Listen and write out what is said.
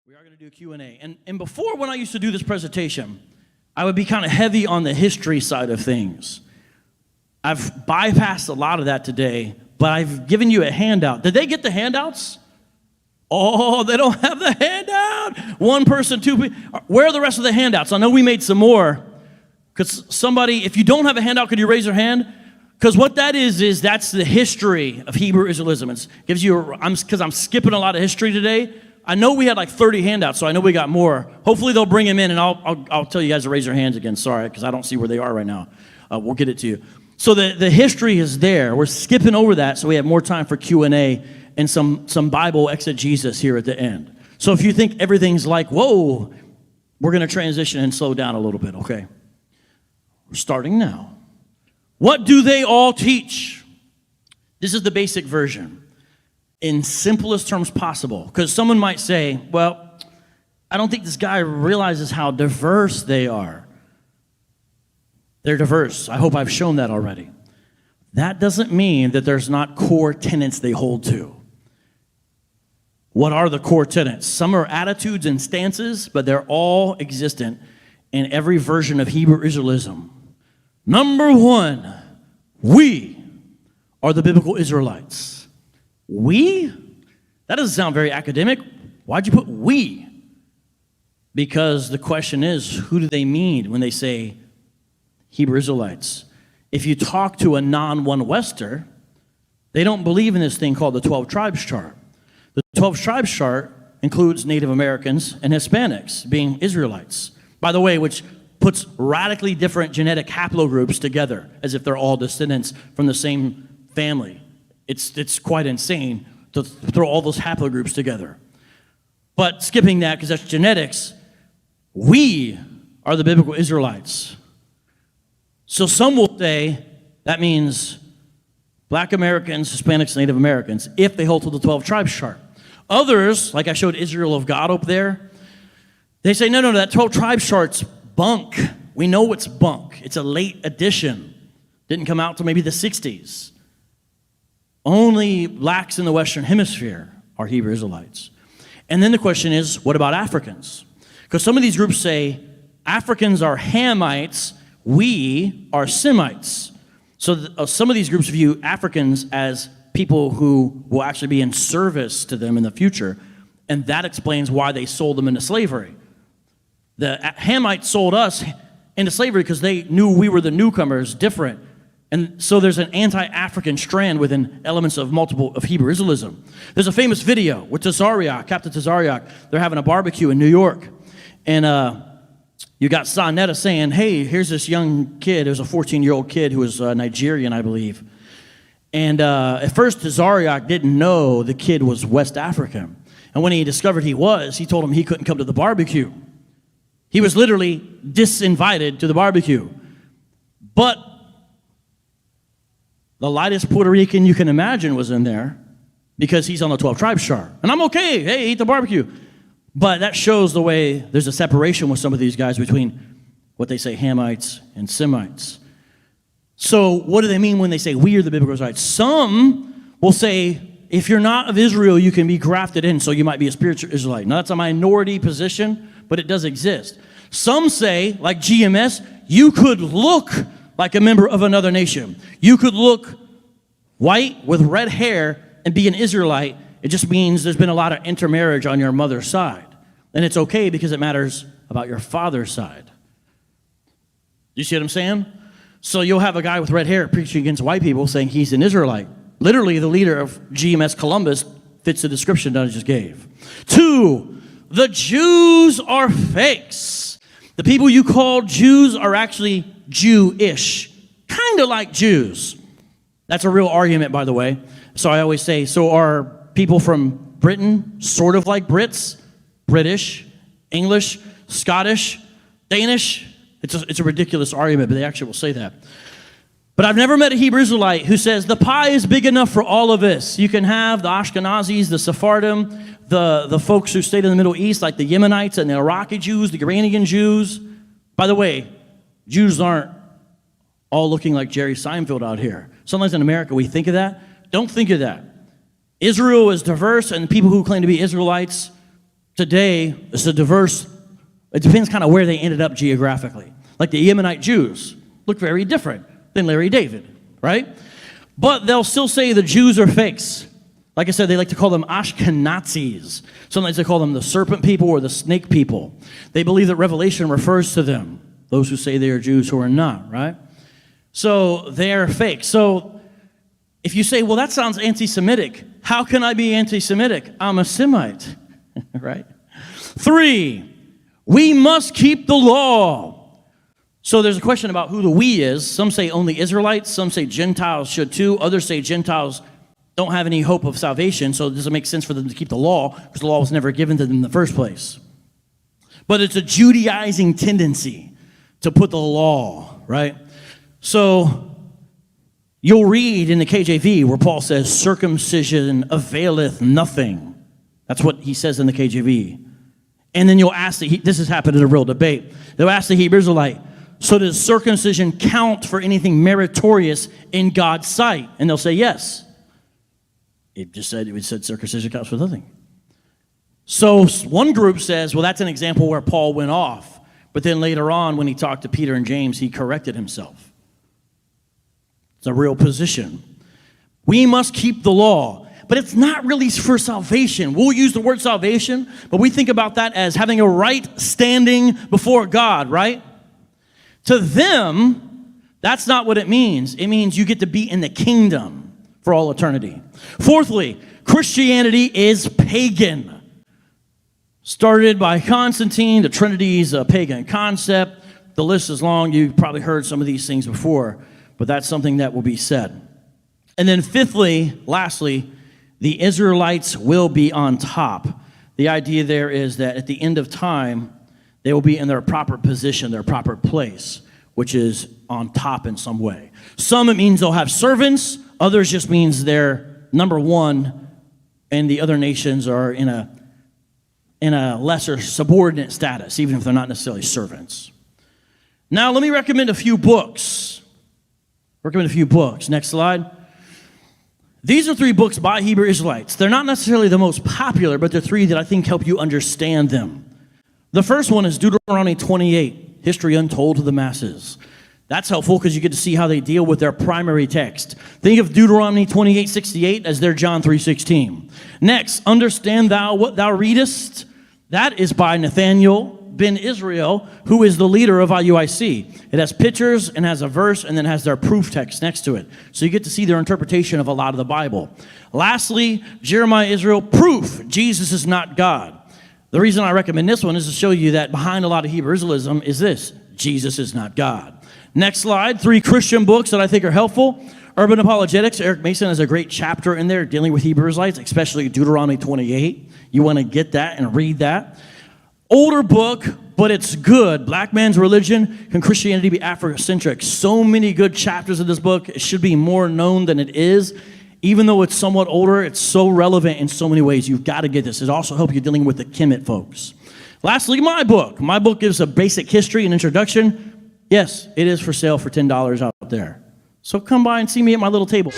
We are going to do Q&A. And before, when I used to do this presentation, I would be kind of heavy on the history side of things. I've bypassed a lot of that today, but I've given you a handout. Did they get the handouts? Oh, they don't have the handout. One person, two people. Where are the rest of the handouts? I know we made some more. Because somebody, if you don't have a handout, could you raise your hand? Because what that is that's the history of Hebrew Israelism. It gives you, because I'm skipping a lot of history today. I know we had like 30 handouts, so I know we got more. Hopefully they'll bring them in, and I'll tell you guys to raise your hands again. Sorry, because I don't see where they are right now. We'll get it to you. So the history is there. We're skipping over that, so we have more time for Q&A and some Bible exegesis here at the end. So if you think everything's like, whoa, we're going to transition and slow down a little bit, okay? We're starting now. What do they all teach? This is the basic version. In simplest terms possible, because someone might say, well, I don't think this guy realizes how diverse they are. They're diverse. I hope I've shown that already. That doesn't mean that there's not core tenets they hold to. What are the core tenets? Some are attitudes and stances, but they're all existent in every version of Hebrew Israelism. Number one, we are the Biblical Israelites. We? That doesn't sound very academic. Why'd you put we? Because the question is, who do they mean when they say Hebrew Israelites? If you talk to a non-one-Wester, they don't believe in this thing called the 12 Tribes Chart. The 12 Tribes Chart includes Native Americans and Hispanics being Israelites. By the way, which puts radically different genetic haplogroups together as if they're all descendants from the same family. It's quite insane to throw all those haplogroups together. But skipping that, because that's genetics, we are the Biblical Israelites. So some will say that means Black Americans, Hispanics, Native Americans, if they hold to the 12 Tribes Chart. Others, like I showed Israel of God up there, they say, no, that 12 Tribes Chart's bunk. We know it's bunk. It's a late addition. Didn't come out till maybe the 60s. Only blacks in the Western Hemisphere are Hebrew Israelites. And then the question is, what about Africans? Because some of these groups say Africans are Hamites, we are Semites. So some of these groups view Africans as people who will actually be in service to them in the future, and that explains why they sold them into slavery. The Hamites sold us into slavery because they knew we were the newcomers, different. And so there's an anti-African strand within elements of Hebrew Israelism. There's a famous video with Captain Tazariak. They're having a barbecue in New York. And you got Sonetta saying, hey, here's this young kid. It was a 14-year-old kid who was Nigerian, I believe. And at first, Tazariak didn't know the kid was West African. And when he discovered he told him he couldn't come to the barbecue. He was literally disinvited to the barbecue. But the lightest Puerto Rican you can imagine was in there because he's on the 12 Tribes Chart. And I'm okay. Hey, eat the barbecue. But that shows the way there's a separation with some of these guys between what they say Hamites and Semites. So what do they mean when they say we are the Biblical Israelites? Some will say if you're not of Israel, you can be grafted in, so you might be a spiritual Israelite. Now, that's a minority position, but it does exist. Some say, like GMS, you could look like a member of another nation. You could look white with red hair and be an Israelite. It just means there's been a lot of intermarriage on your mother's side. And it's okay because it matters about your father's side. You see what I'm saying? So you'll have a guy with red hair preaching against white people saying he's an Israelite. Literally, the leader of GMS Columbus fits the description that I just gave. 2, the Jews are fakes. The people you call Jews are actually Jewish, kind of like Jews. That's a real argument, by the way. So I always say, so are people from Britain sort of like Brits? British, English, Scottish, Danish? It's a ridiculous argument, but they actually will say that. But I've never met a Hebrew Israelite who says the pie is big enough for all of us. You can have the Ashkenazis, the Sephardim, the folks who stayed in the Middle East, like the Yemenites and the Iraqi Jews, the Iranian Jews. By the way, Jews aren't all looking like Jerry Seinfeld out here. Sometimes in America we think of that. Don't think of that. Israel is diverse, and people who claim to be Israelites Today, it's a diverse, it depends kind of where they ended up geographically. Like the Yemenite Jews look very different than Larry David, right? But they'll still say the Jews are fakes. Like I said, they like to call them Ashkenazis. Sometimes they call them the serpent people or the snake people. They believe that Revelation refers to them, those who say they are Jews who are not, right? So they're fake. So if you say, well, that sounds anti-Semitic, how can I be anti-Semitic? I'm a Semite, right? 3, we must keep the law. So there's a question about who the we is. Some say only Israelites. Some say Gentiles should too. Others say Gentiles don't have any hope of salvation, so it doesn't make sense for them to keep the law because the law was never given to them in the first place. But it's a Judaizing tendency to put the law, right? So you'll read in the KJV where Paul says, circumcision availeth nothing. That's what he says in the KJV. And then you'll ask, this has happened in a real debate. They'll ask the Hebrew Israelite, so does circumcision count for anything meritorious in God's sight? And they'll say yes. It said circumcision counts for nothing. So one group says, well, that's an example where Paul went off. But then later on, when he talked to Peter and James, he corrected himself. It's a real position. We must keep the law. But it's not really for salvation. We'll use the word salvation, but we think about that as having a right standing before God, right? To them, that's not what it means. It means you get to be in the kingdom for all eternity. Fourthly, Christianity is pagan. Started by Constantine, the Trinity is a pagan concept. The list is long. You've probably heard some of these things before, but that's something that will be said. And then fifthly, lastly, the Israelites will be on top. The idea there is that at the end of time, they will be in their proper position, their proper place, which is on top in some way. Some it means they'll have servants. Others just means they're number one, and the other nations are in a lesser subordinate status, even if they're not necessarily servants. Now, let me recommend a few books. Next slide. These are 3 books by Hebrew Israelites. They're not necessarily the most popular, but they're 3 that I think help you understand them. The first one is Deuteronomy 28, History Untold to the Masses. That's helpful because you get to see how they deal with their primary text. Think of Deuteronomy 28:68 as their John 3:16. Next, Understand Thou What Thou Readest. That is by Nathaniel ben Israel, who is the leader of IUIC. It has pictures and has a verse and then has their proof text next to it. So you get to see their interpretation of a lot of the Bible. Lastly, Jeremiah Israel, Proof, Jesus is not God. The reason I recommend this one is to show you that behind a lot of Hebrew Israelism is this: Jesus is not God. Next slide, 3 Christian books that I think are helpful. Urban Apologetics, Eric Mason has a great chapter in there dealing with Hebrew Israelites, especially Deuteronomy 28. You want to get that and read that. Older book, but it's good. Black Man's Religion, Can Christianity Be Afrocentric? So many good chapters in this book. It should be more known than it is. Even though it's somewhat older, it's so relevant in so many ways. You've got to get this. It also helps you dealing with the Kemet folks. Lastly, my book. My book gives a basic history and introduction. Yes, it is for sale for $10 out there. So come by and see me at my little table.